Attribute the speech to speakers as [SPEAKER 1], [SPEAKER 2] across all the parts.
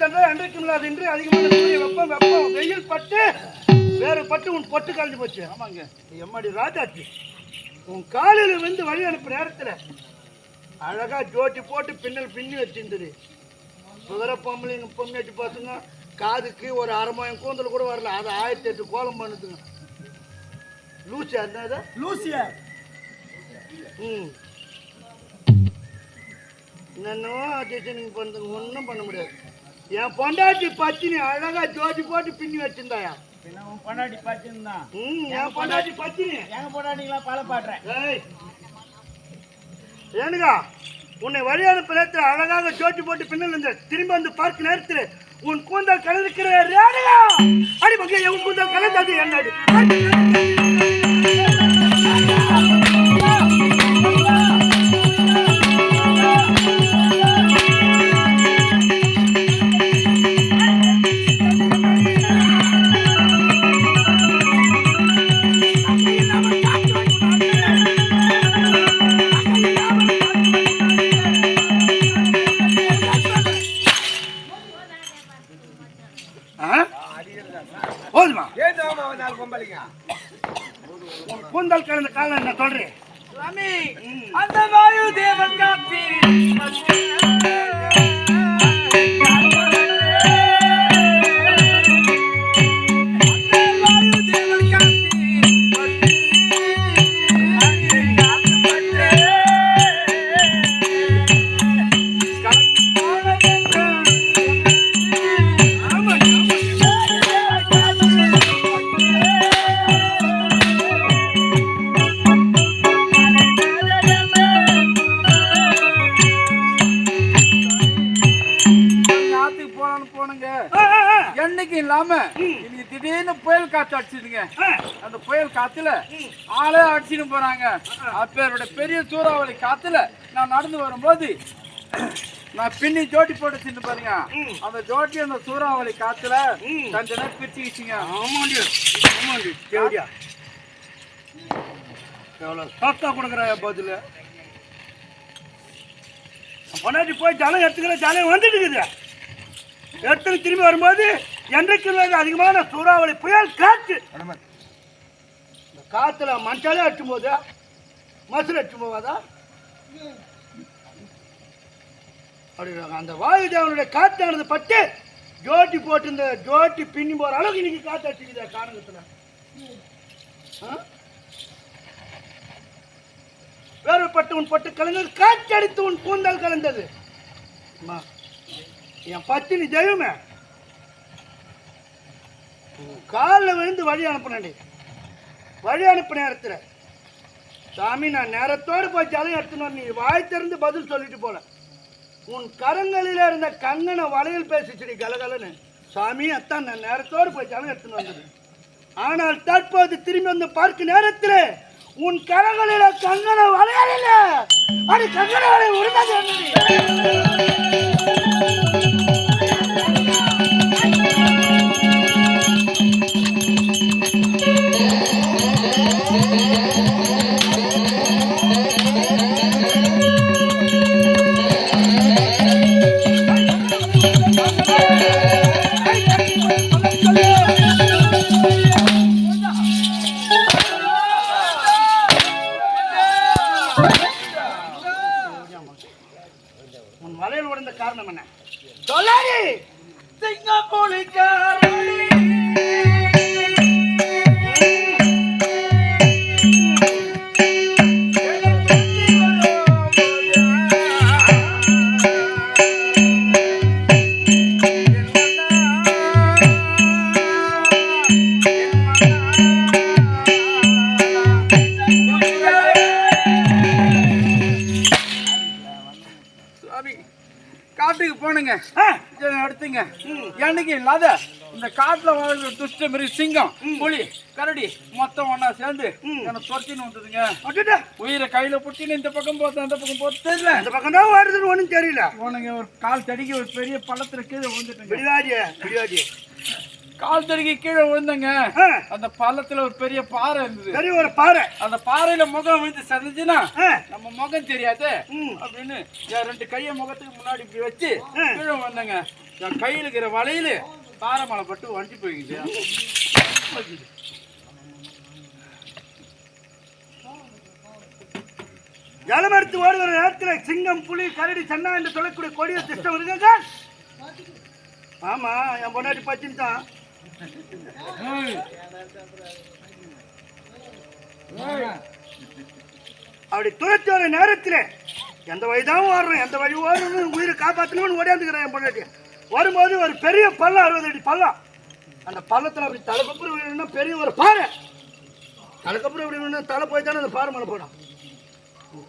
[SPEAKER 1] தந்தால் அன்றைக்கும் இல்லாத இன்று அதிகமான சூரிய வெப்பம் வெப்பம் வெயில் பட்டு வேறு பட்டு உன் பொட்டு கலந்து போச்சு.
[SPEAKER 2] ஆமாங்க.
[SPEAKER 1] எம்மாடி ராஜாச்சி, உன் காலையில் வந்து வழி அனுப்பு நேரத்தில் அழகா ஜோட்டி போட்டு பின்னல் பின்னி வச்சிருந்தது. சுதர பொம்பளைங்க பொம்மையாட்டி பசங்க காதுக்கு ஒரு அரைமாயம் கூந்தல் கூட வரல. அதை 1008 கோலம் பண்ணுதுங்க. லூசியா இருந்தா
[SPEAKER 2] லூசியா
[SPEAKER 1] என்னென்னவோ டிசைனிங் பண்ணுறதுங்க, ஒன்றும் பண்ண முடியாது. என் பொண்டாட்டி பத்தினி அழகா ஜோடி போட்டு பின்னி வச்சிருந்தாயா?
[SPEAKER 2] பொண்டாட்டி பத்தினா
[SPEAKER 1] என் பொண்டாட்டி பத்தினி
[SPEAKER 2] எங்க பொண்டாட்டிங்களா பால பாடுறேன்.
[SPEAKER 1] ஏனுகா உன்னை வழி அனுப்ப நேரத்தில் அழகாக ஜோட்டி போட்டு பின்னல் இருந்த திரும்ப வந்து பார்க்க நேரத்தில் உன் கூந்தல் கலந்துக்கிற அடி மகே உன் கூந்தல் கலந்தது என்னடி? கூந்தல் கலந்த காலம் என்ன சொல்றேன்
[SPEAKER 2] அந்த வாயு தேவன் காப்பி என்னைக்கு இல்லாம இன்னைக்கு திடீர்னு புயல் காத்து அடிச்சுதுங்க. அந்த புயல் காத்துல ஆளே அடிச்சுன்னு போறாங்க. அப்பேரோட பெரிய சூறாவளி காத்துல நான் நடந்து வரும்போது நான் பின்னி ஜோட்டி போட்டு சின்ன பாருங்க. அந்த ஜோட்டி அந்த சூறாவளி காத்துல கொஞ்ச நேரம் பிரிச்சுக்கிச்சிங்க.
[SPEAKER 1] கொடுக்குற பதில் பொண்டாட்டி போய் ஜலம் எடுத்துக்கிற ஜலம் வந்துட்டு இருக்குது. எடுத்து திரும்பி வரும்போது என்றைக்கு அதிகமான சூறாவளி புயல் காற்று. இந்த காத்துல மனுஷாலே அடிச்சும் போதா மசுல அடிச்சும் போவாதா? அப்படி அந்த வாயு தேவனுடைய காத்தானது பட்டு ஜோட்டி போட்டு இந்த ஜோட்டி பின்னி போற அளவுக்கு இன்னைக்கு காத்து அடிச்சுக்குதா காரணத்துல? வேறுபட்டு உன் பட்டு கலந்தது, காற்று அடித்து உன் கூந்தல் கலந்தது. என் பத்தினி தெய்வமே காலில் விழுந்து வழி அனுப்பினே. வழி அனுப்ப நேரத்தில் சாமி நான் நேரத்தோடு போய் ஜலம் எடுத்துன்னு நீ வாய் திறந்து பதில் சொல்லிட்டு போல. உன் கரங்களில் இருந்த கங்கனை வளையல் பேசிச்சுடி கலகலன்னு. சாமி அத்தான் நான் நேரத்தோடு போய் ஜலம் எடுத்துன்னு வந்தது. ஆனால் தற்போது திரும்பி வந்து பார்க்க நேரத்தில் உன் கரங்களில கங்கனை வளையலில் அது கங்கனை வளையல் உருண்டது. உன் வளையல் உடைந்த காரணம் என்ன சொல்லாடி?
[SPEAKER 2] காட்டுக்கு போனுங்க எடுத்துங்க. என்னைக்கு இல்லாத இந்த காட்டுல வாழ்ற துஷ்ட மாரி சிங்கம் புலி கரடி மொத்தம் ஒன்னா சேர்ந்து என்ன துரத்தின்னு வந்ததுங்க. உயிரை கையில புட்டின்னு இந்த பக்கம் போத்த அந்த பக்கம் போத்து தெரியல.
[SPEAKER 1] இந்த பக்கம் தான் வருதுன்னு ஒண்ணும் தெரியல.
[SPEAKER 2] போனுங்க ஒரு கால் தடிக்கு ஒரு பெரிய பள்ளத்துல கீழே விழுந்துட்டுங்க. கால் தடிக்கு கீழே விழுந்தங்க. அந்த பள்ளத்துல ஒரு பெரிய பாறை இருந்தது.
[SPEAKER 1] ஒரு பாறை.
[SPEAKER 2] அந்த பாறையில முகம் விழுந்து செஞ்சுன்னா நம்ம முகம் தெரியாது அப்படின்னு 2 கையை முகத்துக்கு முன்னாடி இப்படி வச்சு கீழே வந்தங்க. என் கையில் இருக்கிற வலையில பாறை பட்டு வண்டி போய்க்குது.
[SPEAKER 1] ஜலம் எடுத்து ஓடுகிற நேரத்தில் சிங்கம், புலி, கரடி, சன்னா என்று சொல்லக்கூடிய கொடிய திட்டம் இருக்குங்க. ஆமா, என் பொண்டாட்டி பச்சின்னு தான். அப்படி துரத்தி வர நேரத்தில் எந்த வழிதான் ஓடுறோம், எந்த வழி ஓடணும், உயிரை காப்பாற்றணும்னு ஓடியாந்துக்கிறேன் என் பொண்டாட்டி. வரும்போது ஒரு பெரிய பள்ளம், 60 அடி பள்ளம். அந்த பள்ளத்தில் அப்படி தலைக்கப்புறம் விடணும்னா பெரிய ஒரு பாறை. தலைக்கப்புறம் இப்படி விடணும், தலை போய் தானே அந்த பாறை மேலே போடும்.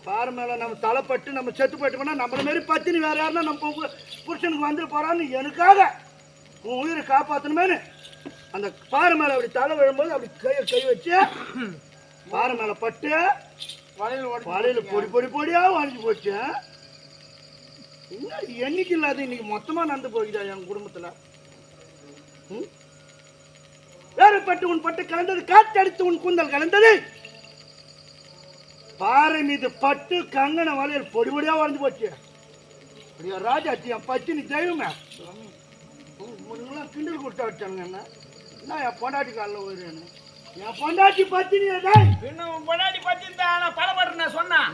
[SPEAKER 1] பாறை மேலே நம்ம தலைப்பட்டு நம்ம செத்து போயிட்டோம்னா நம்மள மாரி பத்தினி வேற யாருன்னா நம்ம புருஷனுக்கு வந்துட்டு போறான்னு எனக்காக உன் உயிரை காப்பாற்றணுமேனு அந்த பாறை மேலே அப்படி தலை விழும்போது அப்படி கை வச்சு பாறை மேலே பட்டு வலையில் பொடியா வாங்கி போச்சு. என்னைக்கு இல்லாத இன்னைக்கு மொத்தமா நடந்து போகுதா என் குடும்பத்துல. வேறுபட்டு உன் பட்டு கலந்தது, காற்றடித்து உன் கூந்தல் கலந்தது, பாறை மீது பட்டு கங்கன வலையில் பொடியா வாழ்ந்து போச்சு. அப்படியா ராஜாச்சி, என் பச்சினி தெய்வமே கிண்டல் கொடுத்தா வச்சாங்க. என்ன என் பொண்டாட்டி காலில் வருவேன்னு என் பொண்டாட்டி பச்சினி
[SPEAKER 3] பொண்டாட்டி பச்சின் பலப்பட்டு நான் சொன்னேன்.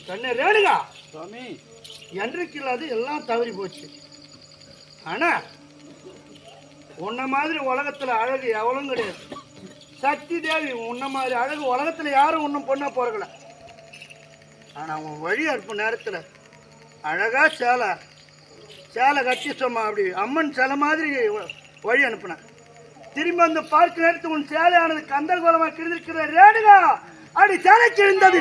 [SPEAKER 1] கண்ணே ரேணுகா
[SPEAKER 2] சுவாமி,
[SPEAKER 1] என்றைக்கு இல்லாது எல்லாம் தவறி போச்சு. ஆனா உன்ன மாதிரி உலகத்துல அழகு எவ்வளவும் கிடையாது. சக்தி தேவி உன்ன மாதிரி அழகு உலகத்துல யாரும் ஒன்றும் பொண்ணா போறக்கல. ஆனா உன் வழி அனுப்பு நேரத்துல அழகா சேலை கட்டி சும்மா அப்படி அம்மன் சேலை மாதிரி வழி அனுப்புனேன். திரும்பி வந்து பார்க்க நேரத்து உன் சேலையானது கந்தல் கோலமா கிழிந்திருக்கிற ரேணுகா, அப்படி சேலை கிழிந்தது.